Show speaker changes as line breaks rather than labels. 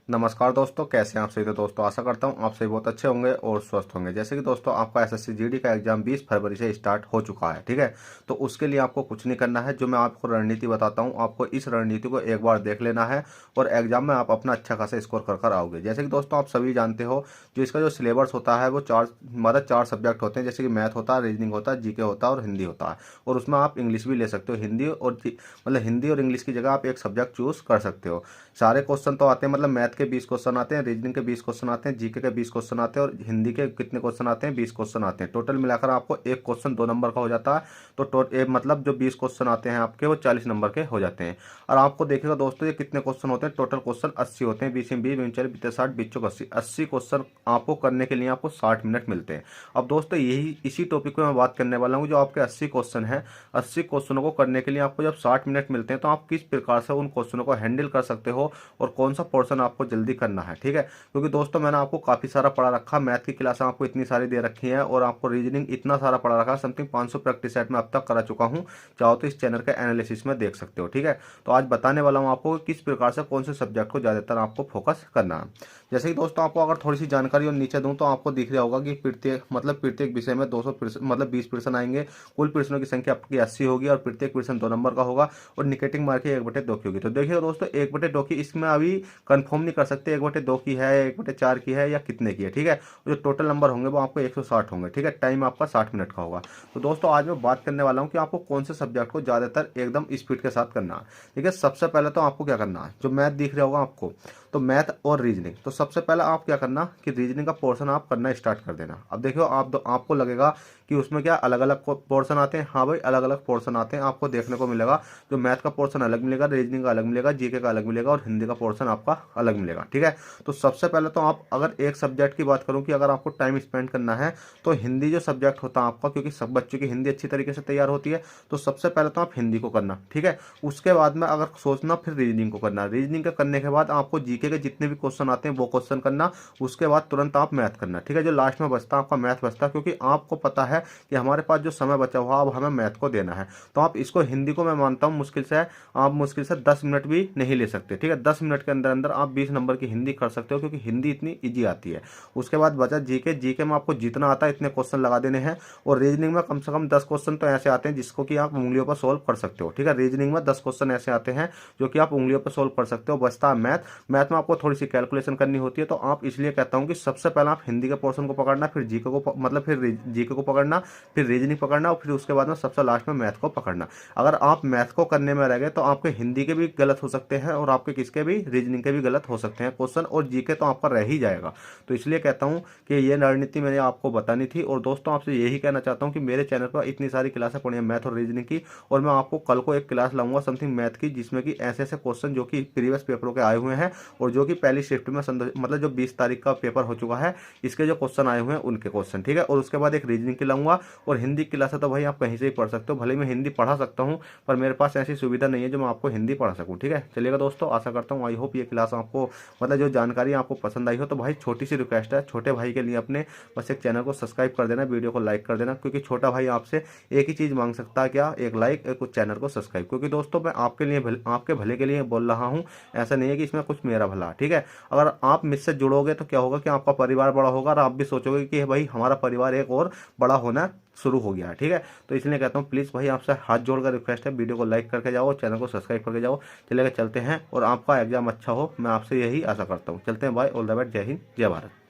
नमस्कार दोस्तों, कैसे हैं आप सभी। तो दोस्तों आशा करता हूं आप सभी बहुत अच्छे होंगे और स्वस्थ होंगे। जैसे कि दोस्तों आपका एसएससी जीडी का एग्जाम 20 फरवरी से स्टार्ट हो चुका है, ठीक है। तो उसके लिए आपको कुछ नहीं करना है। जो मैं आपको रणनीति बताता हूं, आपको इस रणनीति को एक बार देख लेना है और एग्जाम में आप अपना अच्छा खासा स्कोर कर कर आओगे। जैसे कि दोस्तों आप सभी जानते हो, जो इसका जो सिलेबस होता है वो चार सब्जेक्ट होते हैं। जैसे कि मैथ होता है, रीजनिंग होता है, जीके होता है और हिंदी होता है। और उसमें आप इंग्लिश भी ले सकते हो। हिंदी और इंग्लिश की जगह आप एक सब्जेक्ट चूज कर सकते हो। सारे क्वेश्चन तो आते हैं, मतलब मैथ के 20 क्वेश्चन आते हैं, रीजनिंग के 20 क्वेश्चन आते हैं, जीके के 20 क्वेश्चन आते हैं और हिंदी के कितने क्वेश्चन आते हैं, 20 क्वेश्चन आते हैं। टोटल मिलाकर आपको एक क्वेश्चन 2 नंबर का हो जाता है। तो मतलब जो 20 क्वेश्चन आते हैं आपके, वो 40 नंबर के हो जाते हैं। और आपको देखिएगा दोस्तों, ये कितने क्वेश्चन होते हैं। टोटल क्वेश्चन 80 होते हैं। 20 में 20, 20 40, 20 60, 20 80, 80 क्वेश्चन आपको करने के लिए आपको 60 मिनट मिलते हैं। अब दोस्तों यही इसी टॉपिक पे मैं बात करने वाला हूँ। जो आपके 80 क्वेश्चन है, 80 क्वेश्चनों को करने के लिए आपको जब 60 मिनट मिलते हैं, तो आप किस प्रकार से उन क्वेश्चनों को हैंडल कर सकते हो और कौन सा पोर्शन आपको जल्दी करना है, ठीक है। क्योंकि दोस्तों मैंने आपको काफी सारा पढ़ा रखा, मैथ की क्लास आपको इतनी सारी दे रखी है और आपको रीजनिंग इतना सारा पढ़ा रखा, समथिंग 500 प्रैक्टिस सेट में अब तक करा चुका हूं। चाहो तो इस चैनल के एनालिसिस में देख सकते हो, ठीक है। तो आज बताने वाला हूं आपको किस प्रकार से कौन से सब्जेक्ट को ज्यादातर आपको फोकस करना है। जैसे कि दोस्तों आपको अगर थोड़ी सी जानकारी और नीचे दूं, तो आपको दिख रहा होगा कि प्रत्येक विषय में 200 मतलब 20 प्रश्न आएंगे। कुल प्रश्नों की संख्या आपकी 80 होगी और प्रत्येक प्रश्न 2 नंबर का होगा और निगेटिव मार्किंग 1/2 की होगी। तो देखिए दोस्तों, 1/2 की इसमें अभी कंफर्म नहीं कर सकते 1/2 की है, 1/4 की है या कितने की है, ठीक है। जो टोटल नंबर होंगे वो आपको 160 होंगे, ठीक है। टाइम आपका 60 मिनट का होगा। तो दोस्तों आज मैं बात करने वाला हूँ कि आपको कौन से सब्जेक्ट को ज्यादातर एकदम स्पीड के साथ करना है, ठीक है। सबसे पहले तो आपको क्या करना है, जो मैथ दिख रहा होगा आपको, तो मैथ और रीजनिंग। तो सबसे पहले आप क्या करना कि रीजनिंग का पोर्शन आप करना स्टार्ट कर देना। अब देखियो आपको लगेगा कि उसमें क्या अलग अलग पोर्शन आते हैं। हाँ भाई, अलग अलग पोर्शन आते हैं, आपको देखने को मिलेगा। जो मैथ का पोर्शन अलग मिलेगा, रीजनिंग का अलग मिलेगा, जीके का अलग मिलेगा और हिंदी का पोर्शन आपका अलग मिलेगा, ठीक है। तो सबसे पहले तो आप, अगर एक सब्जेक्ट की बात करूं कि अगर आपको टाइम स्पेंड करना है, तो हिंदी जो सब्जेक्ट होता है आपका, क्योंकि सब बच्चों की हिंदी अच्छी तरीके से तैयार होती है, तो सबसे पहले तो आप हिंदी को करना, ठीक है। उसके बाद में अगर सोचना, फिर रीजनिंग को करना। रीजनिंग का करने के बाद आपको जीके के जितने भी क्वेश्चन आते हैं वो क्वेश्चन करना। उसके बाद तुरंत आप मैथ करना, ठीक है। जो लास्ट में बचता है आपका मैथ बचता है, क्योंकि आपको पता है कि हमारे पास जो समय बचा हुआ अब हमें मैथ को देना है। तो आप इसको, हिंदी को मैं मानता हूँ मुश्किल से 10 मिनट भी नहीं ले सकते, ठीक है। 10 मिनट के अंदर अंदर आप 20 नंबर की हिंदी कर सकते हो, क्योंकि हिंदी इतनी ईजी आती है। उसके बाद बचा जीके। जीके में आपको जितना आता है इतने क्वेश्चन लगा देने हैं। और रीजनिंग में कम से कम 10 क्वेश्चन तो ऐसे आते हैं जिसको कि आप उंगलियों पर सोल्व कर सकते हो, ठीक है। रीजनिंग में 10 क्वेश्चन ऐसे आते हैं जो कि आप उंगलियों पर सोल्व कर सकते हो। बचता है मैथ। मैथ में आपको थोड़ी सी कैलकुलेशन करनी होती है। तो आप इसलिए कहता हूं कि सबसे पहले आप हिंदी के पोर्शन को पकड़ना, फिर जीके को फिर जीके को पकड़ना, फिर रीजनिंग पकड़ना और फिर उसके बाद में सबसे लास्ट में मैथ को पकड़ना। अगर आप मैथ को करने में रह गए तो आपके हिंदी के भी गलत हो सकते हैं और आपके किसके भी, रीजनिंग के भी गलत हो सकते हैं क्वेश्चन, और जीके तो आपका रह ही जाएगा। तो इसलिए कहता हूं कि ये रणनीति मैंने आपको बतानी थी। और दोस्तों आपसे यही कहना चाहता हूं कि मेरे चैनल पर इतनी सारी क्लासें पढ़ी है मैथ और रीजनिंग की, और मैं आपको कल को एक क्लास लाऊंगा समथिंग मैथ की, जिसमें कि ऐसे ऐसे क्वेश्चन जो कि प्रीवियस पेपरों के आए हुए हैं और जो कि पहली शिफ्ट में मतलब जो 20 तारीख का पेपर हो चुका है, इसके जो क्वेश्चन आए हुए हैं उनके क्वेश्चन, ठीक है। और उसके बाद एक रीजनिंग की लाऊंगा। और हिंदी की क्लास है तो भाई आप कहीं से ही पढ़ सकते हो। भले मैं हिंदी पढ़ा सकता हूँ, पर मेरे पास ऐसी सुविधा नहीं है जो मैं आपको हिंदी पढ़ा सकूँ, ठीक है। चलिएगा दोस्तों, आशा करता हूँ, आई होप ये क्लास आपको, मतलब जो जानकारी आपको पसंद आई हो। तो भाई छोटी सी रिक्वेस्ट है, छोटे भाई के लिए अपने बस एक चैनल को सब्सक्राइब कर देना, वीडियो को लाइक कर देना, क्योंकि छोटा भाई आपसे एक ही चीज मांग सकता है, क्या, एक लाइक, एक चैनल को सब्सक्राइब। क्योंकि दोस्तों मैं आपके लिए आपके भले के लिए बोल रहा हूँ, ऐसा नहीं है कि इसमें कुछ मेरा भला, ठीक है। अगर आप मुझसे जुड़ोगे तो क्या होगा कि आपका परिवार बड़ा होगा और आप भी सोचोगे कि भाई हमारा परिवार एक और बड़ा होना शुरू हो गया है, ठीक है। तो इसलिए कहता हूँ प्लीज़ भाई आपसे हाथ जोड़कर रिक्वेस्ट है, वीडियो को लाइक करके जाओ, चैनल को सब्सक्राइब करके जाओ। चलेगा, चलते हैं और आपका एग्जाम अच्छा हो, मैं आपसे यही आशा करता हूँ। चलते हैं, बाय, ऑल द बेस्ट, जय हिंद, जय भारत।